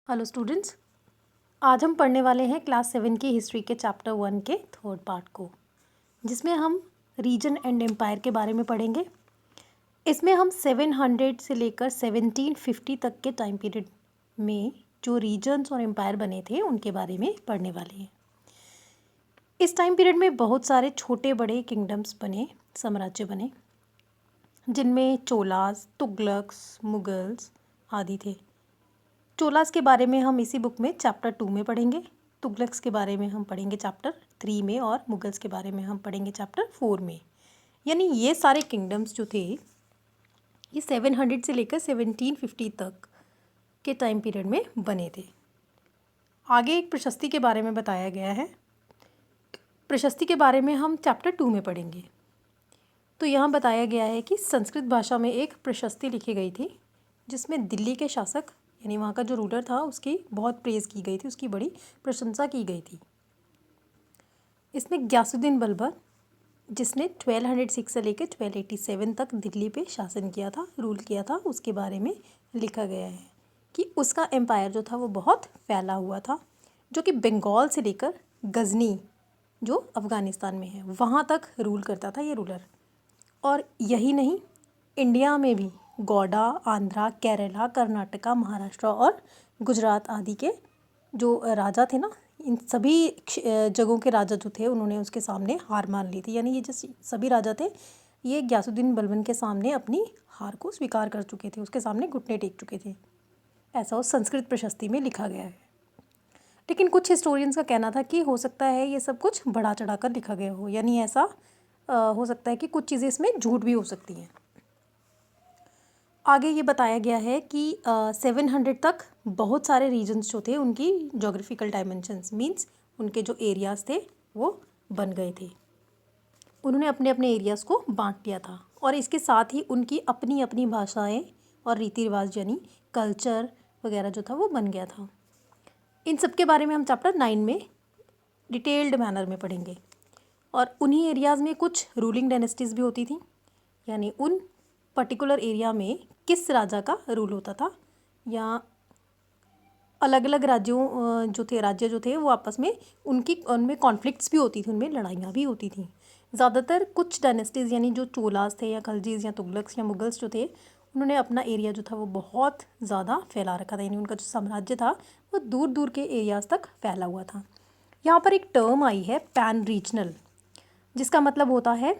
Hello students, आज हम पढ़ने वाले हैं क्लास 7 की हिस्ट्री के चैप्टर 1 के थर्ड पार्ट को, जिसमें हम रीजन एंड एम्पायर के बारे में पढ़ेंगे। इसमें हम 700 से लेकर 1750 तक के टाइम पीरियड में जो रीजन्स और एम्पायर बने थे उनके बारे में पढ़ने वाले हैं। इस टाइम पीरियड में बहुत सारे छोटे बड़े किंगडम्स बने, साम्राज्य बने, जिनमें चोलास, तुगलक्स, मुगल्स आदि थे। चोलास के बारे में हम इसी बुक में चैप्टर 2 में पढ़ेंगे, तुगलक्स के बारे में हम पढ़ेंगे चैप्टर 3 में और मुगल्स के बारे में हम पढ़ेंगे चैप्टर 4 में। यानी ये सारे किंगडम्स जो थे ये 700 से लेकर 1750 तक के टाइम पीरियड में बने थे। आगे एक प्रशस्ति के बारे में बताया गया है। प्रशस्ति के बारे में हम चैप्टर 2 में पढ़ेंगे। तो यहाँ बताया गया है कि संस्कृत भाषा में एक प्रशस्ति लिखी गई थी, जिसमें दिल्ली के शासक यानी वहाँ का जो रूलर था उसकी बहुत प्रेज़ की गई थी, उसकी बड़ी प्रशंसा की गई थी। इसमें ग्यासुद्दीन बलबन, जिसने 1206 से लेकर 1287 तक दिल्ली पे शासन किया था, रूल किया था, उसके बारे में लिखा गया है कि उसका एम्पायर जो था वो बहुत फैला हुआ था, जो कि बंगाल से लेकर गजनी जो अफ़गानिस्तान में है वहाँ तक रूल करता था ये रूलर। और यही नहीं, इंडिया में भी गौड़ा, आंध्रा, केरला, कर्नाटका, महाराष्ट्र और गुजरात आदि के जो राजा थे ना, इन सभी जगहों के राजा जो थे उन्होंने उसके सामने हार मान ली थी। यानी ये जो सभी राजा थे ये ग्यासुद्दीन बलबन के सामने अपनी हार को स्वीकार कर चुके थे, उसके सामने घुटने टेक चुके थे। ऐसा उस संस्कृत प्रशस्ति में लिखा गया है। लेकिन कुछ हिस्टोरियंस का कहना था कि हो सकता है ये सब कुछ बढ़ा चढ़ा कर लिखा गया हो, यानी ऐसा हो सकता है कि कुछ चीज़ें इसमें झूठ भी हो सकती हैं। आगे ये बताया गया है कि 700 तक बहुत सारे रीजन्स जो थे उनकी जोग्राफिकल डायमेंशंस मींस उनके जो एरियाज़ थे वो बन गए थे। उन्होंने अपने अपने एरियाज़ को बांट लिया था और इसके साथ ही उनकी अपनी अपनी भाषाएं और रीति रिवाज यानी कल्चर वगैरह जो था वो बन गया था। इन सब के बारे में हम चैप्टर 9 में डिटेल्ड मैनर में पढ़ेंगे। और उन्हीं एरियाज़ में कुछ रूलिंग डायनेस्टीज़ भी होती थी, यानी उन पर्टिकुलर एरिया में किस राजा का रूल होता था, या अलग अलग राज्यों राज्य जो थे वो आपस में उनमें कॉन्फ्लिक्ट्स भी होती थी, उनमें लड़ाइयाँ भी होती थी। ज़्यादातर कुछ डायनेस्टीज़ यानी जो चोलास थे या खलजीज़ या तुगलक्स या मुगल्स जो थे उन्होंने अपना एरिया जो था वो बहुत ज़्यादा फैला रखा था, यानी उनका जो साम्राज्य था वो दूर दूर के एरियाज़ तक फैला हुआ था। यहाँ पर एक टर्म आई है पैन रीजनल, जिसका मतलब होता है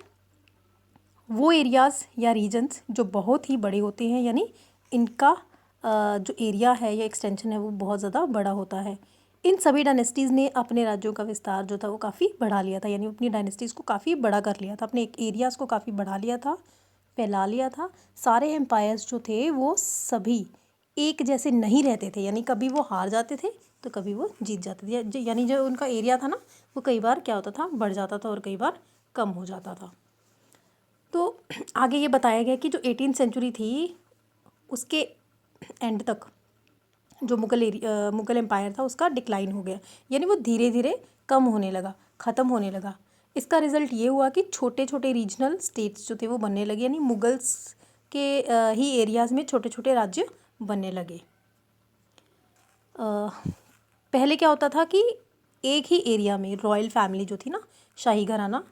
वो एरियाज़ या रीजन्स जो बहुत ही बड़े होते हैं, यानी इनका जो एरिया है या एक्सटेंशन है वो बहुत ज़्यादा बड़ा होता है। इन सभी डायनेस्टीज़ ने अपने राज्यों का विस्तार जो था वो काफ़ी बढ़ा लिया था, यानी अपनी डायनेस्टीज़ को काफ़ी बड़ा कर लिया था, अपने एरियाज़ को काफ़ी बढ़ा लिया था, फैला लिया था। सारे एम्पायर्स जो थे वो सभी एक जैसे नहीं रहते थे, यानी कभी वो हार जाते थे तो कभी वो जीत जाते थे, यानी जो उनका एरिया था ना वो कई बार क्या होता था, बढ़ जाता था और कई बार कम हो जाता था। तो आगे ये बताया गया कि जो 18th सेंचुरी थी उसके एंड तक जो मुग़ल एम्पायर था उसका डिक्लाइन हो गया, यानी वो धीरे धीरे कम होने लगा, ख़त्म होने लगा। इसका रिज़ल्ट ये हुआ कि छोटे छोटे रीजनल स्टेट्स जो थे वो बनने लगे, यानी मुगल्स के ही एरियाज़ में छोटे छोटे राज्य बनने लगे। पहले क्या होता था कि एक ही एरिया में रॉयल फैमिली जो थी ना, शाही घराना,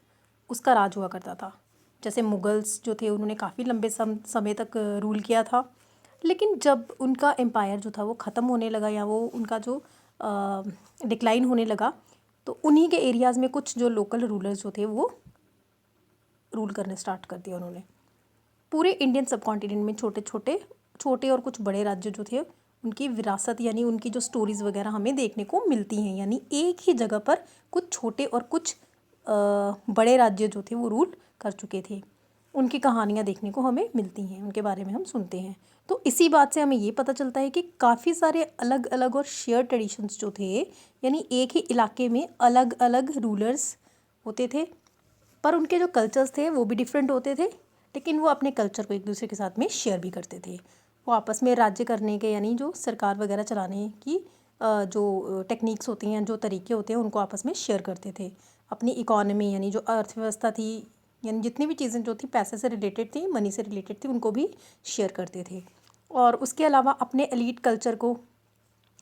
उसका राज हुआ करता था। जैसे मुगल्स जो थे उन्होंने काफ़ी लंबे समय तक रूल किया था, लेकिन जब उनका एम्पायर जो था वो ख़त्म होने लगा या वो उनका जो डिक्लाइन होने लगा तो उन्हीं के एरियाज़ में कुछ जो लोकल रूलर्स जो थे वो रूल करने स्टार्ट कर दिया उन्होंने। पूरे इंडियन सब कॉन्टिनेंट में छोटे और कुछ बड़े राज्य जो थे उनकी विरासत यानी उनकी जो स्टोरीज़ वगैरह हमें देखने को मिलती हैं, यानी एक ही जगह पर कुछ छोटे और कुछ बड़े राज्य जो थे वो रूल कर चुके थे, उनकी कहानियाँ देखने को हमें मिलती हैं, उनके बारे में हम सुनते हैं। तो इसी बात से हमें ये पता चलता है कि काफ़ी सारे अलग अलग और शेयर ट्रेडिशंस जो थे, यानी एक ही इलाके में अलग अलग रूलर्स होते थे, पर उनके जो कल्चर्स थे वो भी डिफरेंट होते थे, लेकिन वो अपने कल्चर को एक दूसरे के साथ में शेयर भी करते थे। वो आपस में राज्य करने के यानी जो सरकार वगैरह चलाने की जो टेक्निक्स होती हैं, जो तरीके होते हैं, उनको आपस में शेयर करते थे। अपनी इकोनॉमी यानी जो अर्थव्यवस्था थी, यानी जितनी भी चीज़ें जो थी पैसे से रिलेटेड थी, मनी से रिलेटेड थी, उनको भी शेयर करते थे। और उसके अलावा अपने एलीट कल्चर को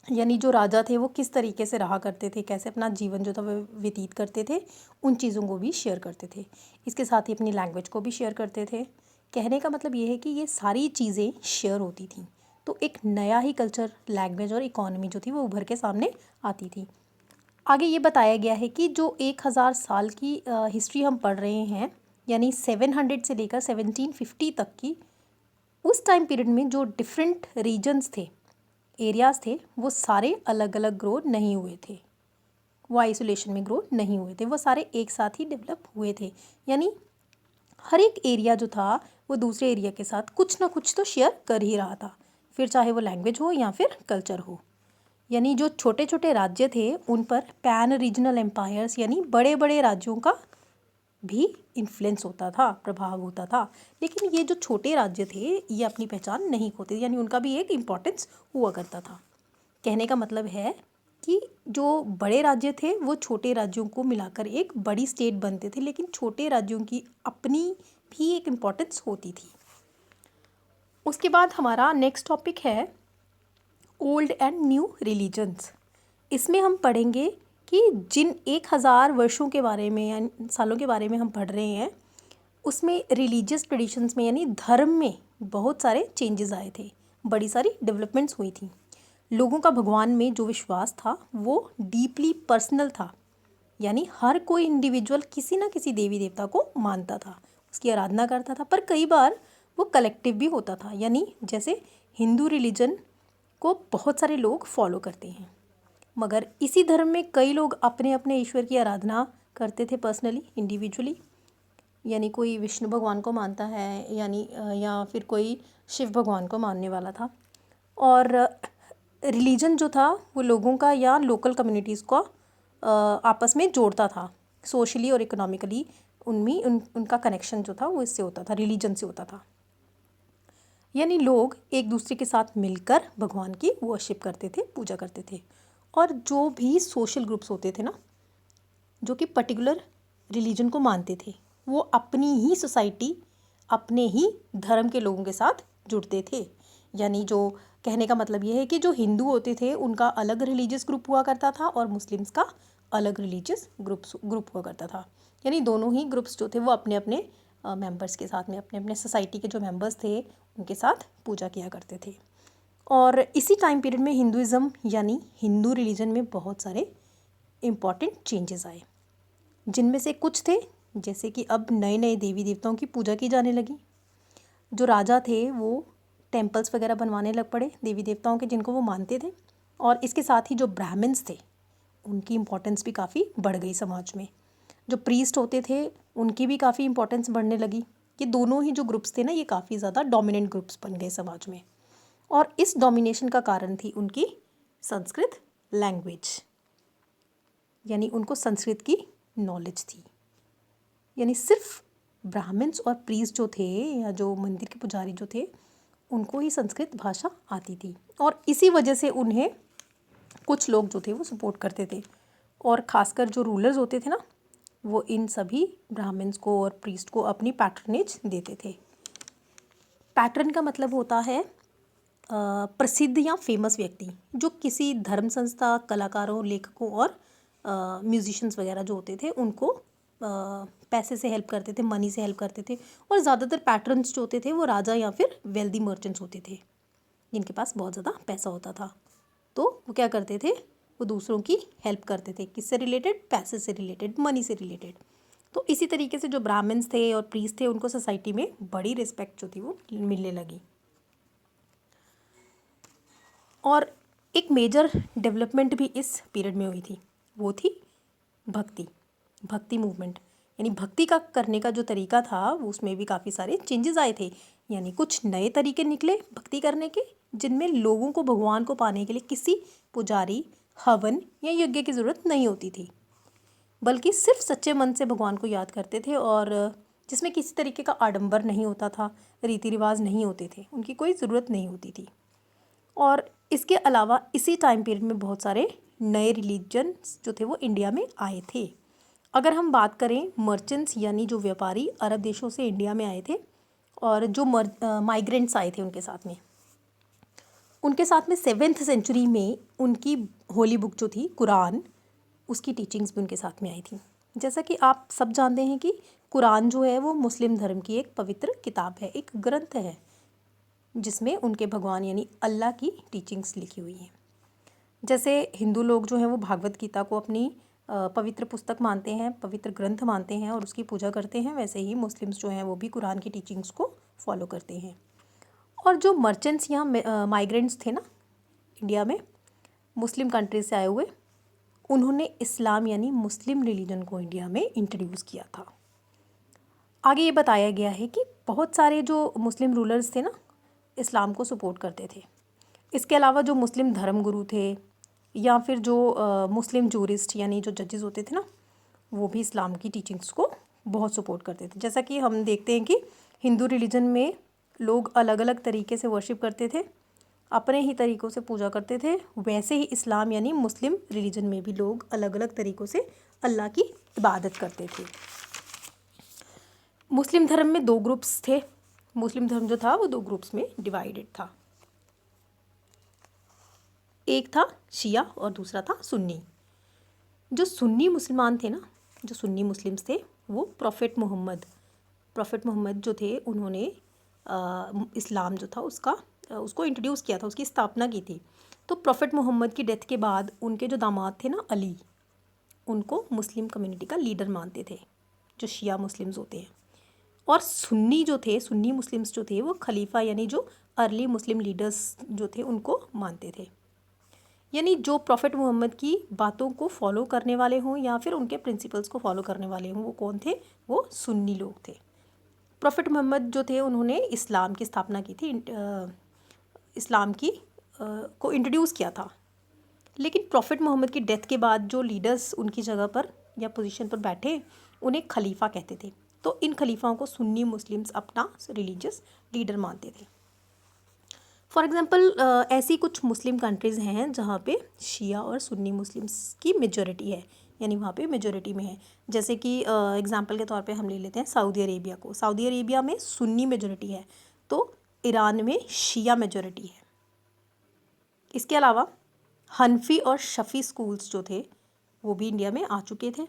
यानी जो राजा थे वो किस तरीके से रहा करते थे, कैसे अपना जीवन जो था वो व्यतीत करते थे, उन चीज़ों को भी शेयर करते थे। इसके साथ ही अपनी लैंग्वेज को भी शेयर करते थे। कहने का मतलब ये है कि ये सारी चीज़ें शेयर होती थी, तो एक नया ही कल्चर, लैंग्वेज और इकोनॉमी जो थी वो उभर के सामने आती थी। आगे ये बताया गया है कि जो 1000 साल की हिस्ट्री हम पढ़ रहे हैं, यानी 700 से लेकर 1750 तक की, उस टाइम पीरियड में जो डिफरेंट रीजन्स थे, एरियाज़ थे, वो सारे अलग अलग ग्रो नहीं हुए थे, वो आइसोलेशन में ग्रो नहीं हुए थे, वो सारे एक साथ ही डेवलप हुए थे। यानी हर एक एरिया जो था वो दूसरे एरिया के साथ कुछ ना कुछ तो शेयर कर ही रहा था, फिर चाहे वो लैंग्वेज हो या फिर कल्चर हो। यानी जो छोटे छोटे राज्य थे उन पर पैन रीजनल एम्पायर्स यानी बड़े बड़े राज्यों का भी इन्फ्लुएंस होता था, प्रभाव होता था। लेकिन ये जो छोटे राज्य थे ये अपनी पहचान नहीं खोते, यानी उनका भी एक इम्पोर्टेंस हुआ करता था। कहने का मतलब है कि जो बड़े राज्य थे वो छोटे राज्यों को मिलाकर एक बड़ी स्टेट बनते थे, लेकिन छोटे राज्यों की अपनी भी एक इम्पोर्टेंस होती थी। उसके बाद हमारा नेक्स्ट टॉपिक है ओल्ड एंड न्यू रिलीजन्स। इसमें हम पढ़ेंगे कि जिन 1000 वर्षों के बारे में या सालों के बारे में हम पढ़ रहे हैं, उसमें रिलीजियस ट्रेडिशंस में यानी धर्म में बहुत सारे चेंजेस आए थे, बड़ी सारी डेवलपमेंट्स हुई थी। लोगों का भगवान में जो विश्वास था वो डीपली पर्सनल था, यानी हर कोई इंडिविजुअल किसी ना किसी देवी देवता को मानता था, उसकी आराधना करता था, पर कई बार वो कलेक्टिव भी होता था। यानी जैसे हिंदू रिलीजन को बहुत सारे लोग फॉलो करते हैं, मगर इसी धर्म में कई लोग अपने अपने ईश्वर की आराधना करते थे पर्सनली, इंडिविजुअली। यानी कोई विष्णु भगवान को मानता है, यानी या फिर कोई शिव भगवान को मानने वाला था। और रिलीजन जो था वो लोगों का या लोकल कम्युनिटीज़ को आपस में जोड़ता था, सोशली और इकोनॉमिकली उनमें उनका कनेक्शन जो था वो इससे होता था, रिलीजन से होता था। यानी लोग एक दूसरे के साथ मिलकर भगवान की वर्शिप करते थे, पूजा करते थे। और जो भी सोशल ग्रुप्स होते थे ना, जो कि पर्टिकुलर रिलीजन को मानते थे, वो अपनी ही सोसाइटी, अपने ही धर्म के लोगों के साथ जुड़ते थे। यानी जो कहने का मतलब ये है कि जो हिंदू होते थे उनका अलग रिलीजियस ग्रुप हुआ करता था और मुस्लिम्स का अलग रिलीजियस ग्रुप हुआ करता था। यानी दोनों ही ग्रुप्स जो थे वो अपने अपने मेंबर्स के साथ में, अपने अपने सोसाइटी के जो मेंबर्स थे उनके साथ पूजा किया करते थे। और इसी टाइम पीरियड में हिंदुज़म यानी हिंदू रिलीजन में बहुत सारे इम्पॉर्टेंट चेंजेस आए, जिनमें से कुछ थे जैसे कि अब नए नए देवी देवताओं की पूजा की जाने लगी। जो राजा थे वो टेम्पल्स वगैरह बनवाने लग पड़े देवी देवताओं के, जिनको वो मानते थे। और इसके साथ ही जो ब्राह्मण्स थे उनकी इम्पोर्टेंस भी काफ़ी बढ़ गई समाज में। जो प्रीस्ट होते थे उनकी भी काफ़ी इम्पोर्टेंस बढ़ने लगी। ये दोनों ही जो ग्रुप्स थे ना, ये काफ़ी ज़्यादा डोमिनेंट ग्रुप्स बन गए समाज में। और इस डोमिनेशन का कारण थी उनकी संस्कृत लैंग्वेज, यानी उनको संस्कृत की नॉलेज थी। यानी सिर्फ ब्राह्मण्स और प्रीस्ट जो थे या जो मंदिर के पुजारी जो थे उनको ही संस्कृत भाषा आती थी, और इसी वजह से उन्हें कुछ लोग जो थे वो सपोर्ट करते थे। और ख़ासकर जो रूलर्स होते थे ना, वो इन सभी ब्राह्मण्स को और प्रीस्ट को अपनी पैट्रनेज देते थे। पैटर्न का मतलब होता है प्रसिद्ध या फेमस व्यक्ति, जो किसी धर्म संस्था, कलाकारों, लेखकों और म्यूजिशियंस वगैरह जो होते थे उनको पैसे से हेल्प करते थे, मनी से हेल्प करते थे। और ज़्यादातर पैटर्न्स जो होते थे वो राजा या फिर वेल्दी मर्चेंट्स होते थे, जिनके पास बहुत ज़्यादा पैसा होता था। तो वो क्या करते थे, वो दूसरों की हेल्प करते थे, किससे रिलेटेड, पैसे से रिलेटेड, मनी से रिलेटेड। तो इसी तरीके से जो ब्राह्मण्स थे और प्रीस्ट थे उनको सोसाइटी में बड़ी रिस्पेक्ट जो थी वो मिलने लगी। और एक मेजर डेवलपमेंट भी इस पीरियड में हुई थी, वो थी भक्ति मूवमेंट। यानी भक्ति का करने का जो तरीका था उसमें भी काफ़ी सारे चेंजेस आए थे। यानी कुछ नए तरीके निकले भक्ति करने के, जिनमें लोगों को भगवान को पाने के लिए किसी पुजारी, हवन या यज्ञ की ज़रूरत नहीं होती थी, बल्कि सिर्फ सच्चे मन से भगवान को याद करते थे, और जिसमें किसी तरीके का आडंबर नहीं होता था, रीति रिवाज नहीं होते थे, उनकी कोई ज़रूरत नहीं होती थी। और इसके अलावा इसी टाइम पीरियड में बहुत सारे नए रिलीजन्स जो थे वो इंडिया में आए थे। अगर हम बात करें मर्चेंट्स यानी जो व्यापारी अरब देशों से इंडिया में आए थे, और जो माइग्रेंट्स आए थे उनके साथ में, उनके साथ में 7th सेंचुरी में उनकी होली बुक जो थी कुरान, उसकी टीचिंग्स भी उनके साथ में आई थी। जैसा कि आप सब जानते हैं कि कुरान जो है वो मुस्लिम धर्म की एक पवित्र किताब है, एक ग्रंथ है जिसमें उनके भगवान यानी अल्लाह की टीचिंग्स लिखी हुई हैं। जैसे हिंदू लोग जो हैं वो भागवत गीता को अपनी पवित्र पुस्तक मानते हैं, पवित्र ग्रंथ मानते हैं और उसकी पूजा करते हैं, वैसे ही मुस्लिम्स जो हैं वो भी कुरान की टीचिंग्स को फॉलो करते हैं। और जो मर्चेंट्स यहाँ माइग्रेंट्स थे ना इंडिया में, मुस्लिम कंट्रीज से आए हुए, उन्होंने इस्लाम यानी मुस्लिम रिलीजन को इंडिया में इंट्रोड्यूस किया था। आगे ये बताया गया है कि बहुत सारे जो मुस्लिम रूलर्स थे ना, इस्लाम को सपोर्ट करते थे। इसके अलावा जो मुस्लिम धर्मगुरु थे या फिर जो मुस्लिम जूरिस्ट यानी जो जजेस होते थे ना, वो भी इस्लाम की टीचिंग्स को बहुत सपोर्ट करते थे। जैसा कि हम देखते हैं कि हिंदू रिलीजन में लोग अलग अलग तरीके से वर्शिप करते थे, अपने ही तरीक़ों से पूजा करते थे, वैसे ही इस्लाम यानी मुस्लिम रिलीजन में भी लोग अलग अलग तरीक़ों से अल्लाह की इबादत करते थे। मुस्लिम धर्म में 2 ग्रुप्स थे। मुस्लिम धर्म जो था वो 2 ग्रुप्स में डिवाइडेड था। एक था शिया और दूसरा था सुन्नी। जो सुन्नी मुसलमान थे ना, जो सुन्नी मुस्लिम्स थे, वो प्रॉफिट मोहम्मद जो थे, उन्होंने इस्लाम जो था उसको इंट्रोड्यूस किया था, उसकी स्थापना की थी। तो प्रॉफिट मोहम्मद की डेथ के बाद उनके जो दामाद थे ना अली, उनको मुस्लिम कम्युनिटी का लीडर मानते थे, जो शिया मुस्लिम्स होते हैं। और सुन्नी मुस्लिम्स जो थे वो खलीफा यानी जो अर्ली मुस्लिम लीडर्स जो थे उनको मानते थे। यानी जो प्रॉफिट मोहम्मद की बातों को फॉलो करने वाले हों या फिर उनके प्रिंसिपल्स को फॉलो करने वाले हों, वो कौन थे? वो सुन्नी लोग थे। प्रॉफिट मोहम्मद जो थे उन्होंने इस्लाम की स्थापना की थी, इस्लाम की को इंट्रोड्यूस किया था। लेकिन प्रॉफिट मोहम्मद की डेथ के बाद जो लीडर्स उनकी जगह पर या पोजीशन पर बैठे, उन्हें खलीफा कहते थे। तो इन खलीफाओं को सुन्नी मुस्लिम्स अपना रिलीजियस लीडर मानते थे। फॉर एग्ज़ाम्पल ऐसी कुछ मुस्लिम कंट्रीज़ हैं जहाँ पे शिया और सुन्नी मुस्लिम्स की मेजॉरिटी है, यानी वहाँ पे मेजॉरिटी में है। जैसे कि एग्ज़ाम्पल के तौर पे हम ले लेते हैं सऊदी अरेबिया को। सऊदी अरेबिया में सुन्नी मेजॉरिटी है, तो ईरान में शिया मेजॉरिटी है। इसके अलावा हनफी और शफ़ी स्कूल्स जो थे वो भी इंडिया में आ चुके थे,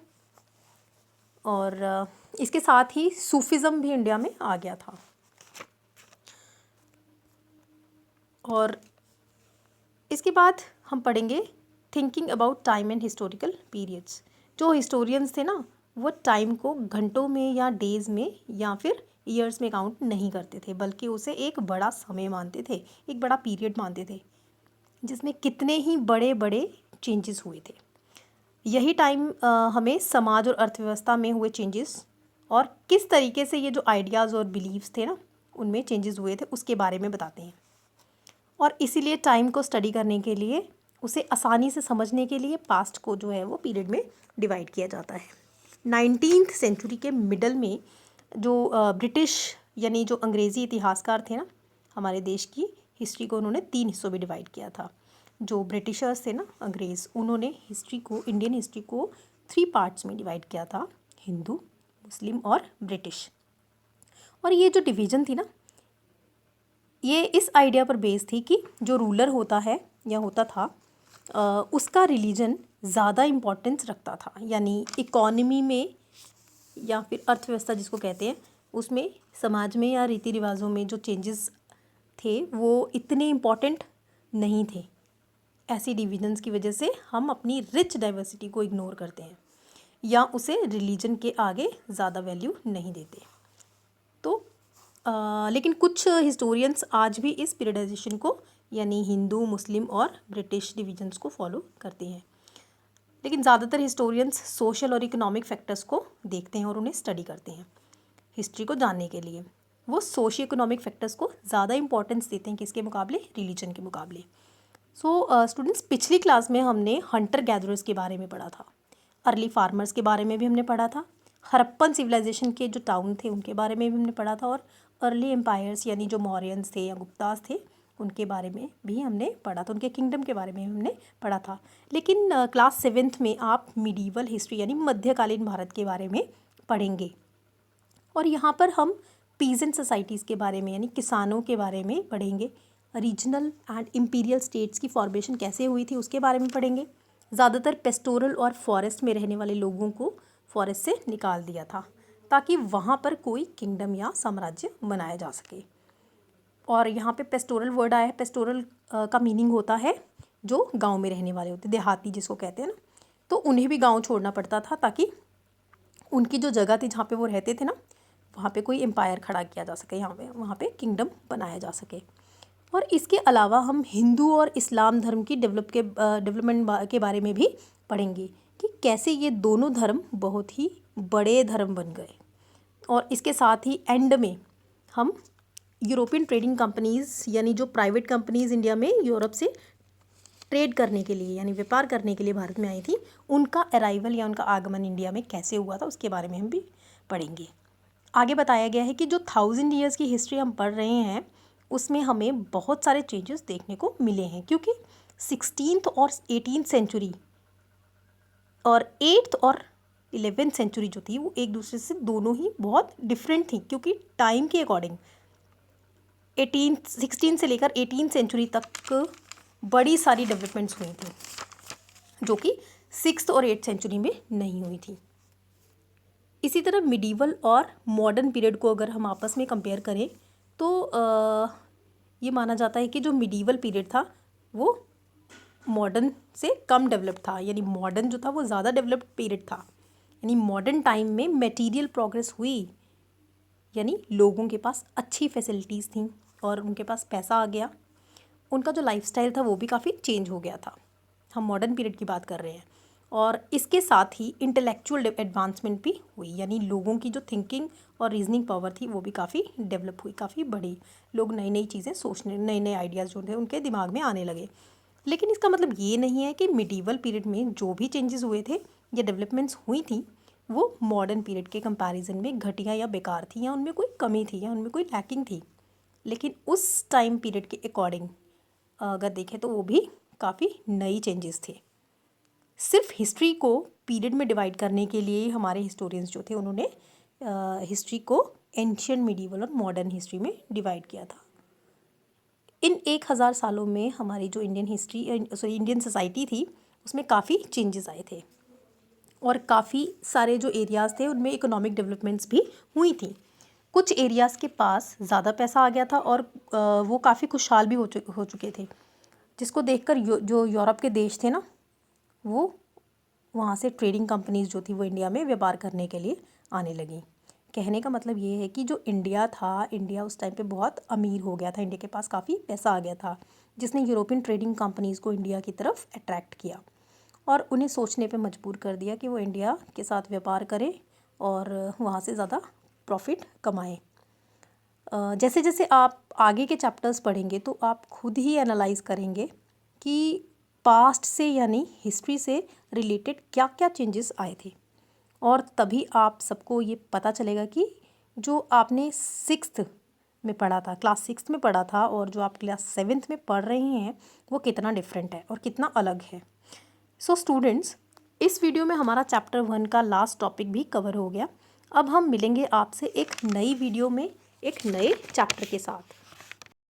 और इसके साथ ही सूफिज़म भी इंडिया में आ गया था। और इसके बाद हम पढ़ेंगे thinking about time and historical periods. जो हिस्टोरियंस थे ना, वो टाइम को घंटों में या डेज़ में या फिर ईयर्स में काउंट नहीं करते थे, बल्कि उसे एक बड़ा समय मानते थे, एक बड़ा पीरियड मानते थे जिसमें कितने ही बड़े बड़े चेंजेस हुए थे। यही टाइम हमें समाज और अर्थव्यवस्था में हुए चेंजेस और किस तरीके से ये जो आइडियाज़ और बिलीव्स थे ना, उनमें चेंजेस हुए थे, उसके बारे में बताते हैं। और इसीलिए टाइम को स्टडी करने के लिए, उसे आसानी से समझने के लिए पास्ट को जो है वो पीरियड में डिवाइड किया जाता है। 19th सेंचुरी के मिडल में जो ब्रिटिश यानी जो अंग्रेज़ी इतिहासकार थे ना, हमारे देश की हिस्ट्री को उन्होंने 3 हिस्सों में डिवाइड किया था। जो ब्रिटिशर्स थे ना, अंग्रेज़, उन्होंने इंडियन हिस्ट्री को 3 पार्ट्स में डिवाइड किया था, हिंदू, मुस्लिम और ब्रिटिश। और ये जो डिवीज़न थी ना, ये इस आइडिया पर बेस थी कि जो रूलर होता है या होता था, उसका रिलीजन ज़्यादा इम्पोर्टेंस रखता था। यानी इकॉनमी में या फिर अर्थव्यवस्था जिसको कहते हैं, उसमें, समाज में या रीति रिवाजों में जो चेंजेस थे वो इतने इम्पोर्टेंट नहीं थे। ऐसी डिविजन्स की वजह से हम अपनी रिच डाइवर्सिटी को इग्नोर करते हैं या उसे रिलीजन के आगे ज़्यादा वैल्यू नहीं देते। तो लेकिन कुछ हिस्टोरियंस आज भी इस पीरियडाइजेशन को, यानी हिंदू, मुस्लिम और ब्रिटिश डिविजन्स को फॉलो करते हैं। लेकिन ज़्यादातर हिस्टोरियंस सोशल और इकोनॉमिक फैक्टर्स को देखते हैं और उन्हें स्टडी करते हैं। हिस्ट्री को जानने के लिए वो सोशियो इकोनॉमिक फैक्टर्स को ज़्यादा इंपॉर्टेंस देते हैं, किसके मुकाबले? रिलीजन के मुकाबले। सो स्टूडेंट्स, पिछली क्लास में हमने हंटर गैदरर्स के बारे में पढ़ा था, अर्ली फार्मर्स के बारे में भी हमने पढ़ा था, हड़प्पन सिविलाइजेशन के जो टाउन थे उनके बारे में भी हमने पढ़ा था, और अर्ली एम्पायर्स यानी जो मौर्यंस थे या गुप्तास थे उनके बारे में भी हमने पढ़ा था, उनके किंगडम के बारे में हमने पढ़ा था। लेकिन क्लास 7th में आप मिडीवल हिस्ट्री यानी मध्यकालीन भारत के बारे में पढ़ेंगे, और यहाँ पर हम पीजेंट सोसाइटीज़ के बारे में यानी किसानों के बारे में पढ़ेंगे। रीजनल एंड इम्पीरियल स्टेट्स की फॉर्मेशन कैसे हुई थी उसके बारे में पढ़ेंगे। ज़्यादातर पेस्टोरल और फॉरेस्ट में रहने वाले लोगों को फॉरेस्ट से निकाल दिया था ताकि वहाँ पर कोई किंगडम या साम्राज्य बनाया जा सके। और यहाँ पे पेस्टोरल वर्ड आया है। पेस्टोरल का मीनिंग होता है जो गांव में रहने वाले होते, देहाती जिसको कहते हैं ना, तो उन्हें भी गांव छोड़ना पड़ता था ताकि उनकी जो जगह थी जहाँ पे वो रहते थे ना, वहाँ पे कोई एम्पायर खड़ा किया जा सके, यहाँ पे वहाँ पे किंगडम बनाया जा सके। और इसके अलावा हम हिंदू और इस्लाम धर्म की डेवलपमेंट के बारे में भी पढ़ेंगे कि कैसे ये दोनों धर्म बहुत ही बड़े धर्म बन गए। और इसके साथ ही एंड में हम यूरोपियन ट्रेडिंग कंपनीज़ यानी जो प्राइवेट कंपनीज़ इंडिया में यूरोप से ट्रेड करने के लिए यानी व्यापार करने के लिए भारत में आई थी, उनका अराइवल या उनका आगमन इंडिया में कैसे हुआ था उसके बारे में हम भी पढ़ेंगे। आगे बताया गया है कि जो 1000 ईयर्स की हिस्ट्री हम पढ़ रहे हैं उसमें हमें बहुत सारे चेंजेस देखने को मिले हैं, क्योंकि 16th और 18th सेंचुरी और 8th और 11th सेंचुरी जो थी वो एक दूसरे से दोनों ही बहुत डिफरेंट थी, क्योंकि टाइम के अकॉर्डिंग 16 से लेकर 18th सेंचुरी तक बड़ी सारी डेवलपमेंट्स हुई थी जो कि 6th और 8th सेंचुरी में नहीं हुई थी। इसी तरह मिडीवल और मॉडर्न पीरियड को अगर हम आपस में कंपेयर करें तो ये माना जाता है कि जो मिडीवल पीरियड था वो मॉडर्न से कम डेवलप्ड था, यानी मॉडर्न जो था वो ज़्यादा डेवलप्ड पीरियड था। यानी मॉडर्न टाइम में मटेरियल प्रोग्रेस हुई, यानी लोगों के पास अच्छी फैसिलिटीज़ थी और उनके पास पैसा आ गया, उनका जो लाइफस्टाइल था वो भी काफ़ी चेंज हो गया था। हम मॉडर्न पीरियड की बात कर रहे हैं। और इसके साथ ही इंटेलेक्चुअल एडवांसमेंट भी हुई, यानी लोगों की जो थिंकिंग और रीजनिंग पावर थी वो भी काफ़ी डेवलप हुई, काफ़ी बढ़ी। लोग नई नई चीज़ें सोचने, नए नए आइडियाज़ जो थे उनके दिमाग में आने लगे। लेकिन इसका मतलब ये नहीं है कि मिडीवल पीरियड में जो भी चेंजेस हुए थे या डेवलपमेंट्स हुई थी वो मॉडर्न पीरियड के कंपैरिजन में घटिया या बेकार थी, या उनमें कोई कमी थी, या उनमें कोई लैकिंग थी। लेकिन उस टाइम पीरियड के अकॉर्डिंग अगर देखें तो वो भी काफ़ी नई चेंजेस थे। सिर्फ हिस्ट्री को पीरियड में डिवाइड करने के लिए हमारे हिस्टोरियंस जो थे उन्होंने हिस्ट्री को एंशियंट, मिडीवल और मॉडर्न हिस्ट्री में डिवाइड किया था। इन 1000 सालों में हमारी जो इंडियन सोसाइटी थी उसमें काफ़ी चेंजेस आए थे और काफ़ी सारे जो एरियाज़ थे उनमें इकोनॉमिक डेवलपमेंट्स भी हुई थी। कुछ एरियाज़ के पास ज़्यादा पैसा आ गया था और वो काफ़ी खुशहाल भी हो चुके थे, जिसको देखकर जो यूरोप के देश थे ना, वो वहाँ से ट्रेडिंग कंपनीज़ जो थी वो इंडिया में व्यापार करने के लिए आने लगी। कहने का मतलब ये है कि जो इंडिया था, इंडिया उस टाइम पे बहुत अमीर हो गया था, इंडिया के पास काफ़ी पैसा आ गया था, जिसने यूरोपियन ट्रेडिंग कंपनीज़ को इंडिया की तरफ अट्रैक्ट किया और उन्हें सोचने पे मजबूर कर दिया कि वो इंडिया के साथ व्यापार करें और वहाँ से ज़्यादा प्रॉफिट कमाएं। जैसे जैसे आप आगे के चैप्टर्स पढ़ेंगे तो आप खुद ही एनालाइज करेंगे कि पास्ट से यानी हिस्ट्री से रिलेटेड क्या क्या चेंजेस आए थे, और तभी आप सबको ये पता चलेगा कि जो आपने 6th में पढ़ा था, क्लास 6th में पढ़ा था, और जो आप क्लास 7th में पढ़ रहे हैं वो कितना डिफरेंट है और कितना अलग है। सो स्टूडेंट्स, इस वीडियो में हमारा चैप्टर 1 का लास्ट टॉपिक भी कवर हो गया। अब हम मिलेंगे आपसे एक नई वीडियो में एक नए चैप्टर के साथ।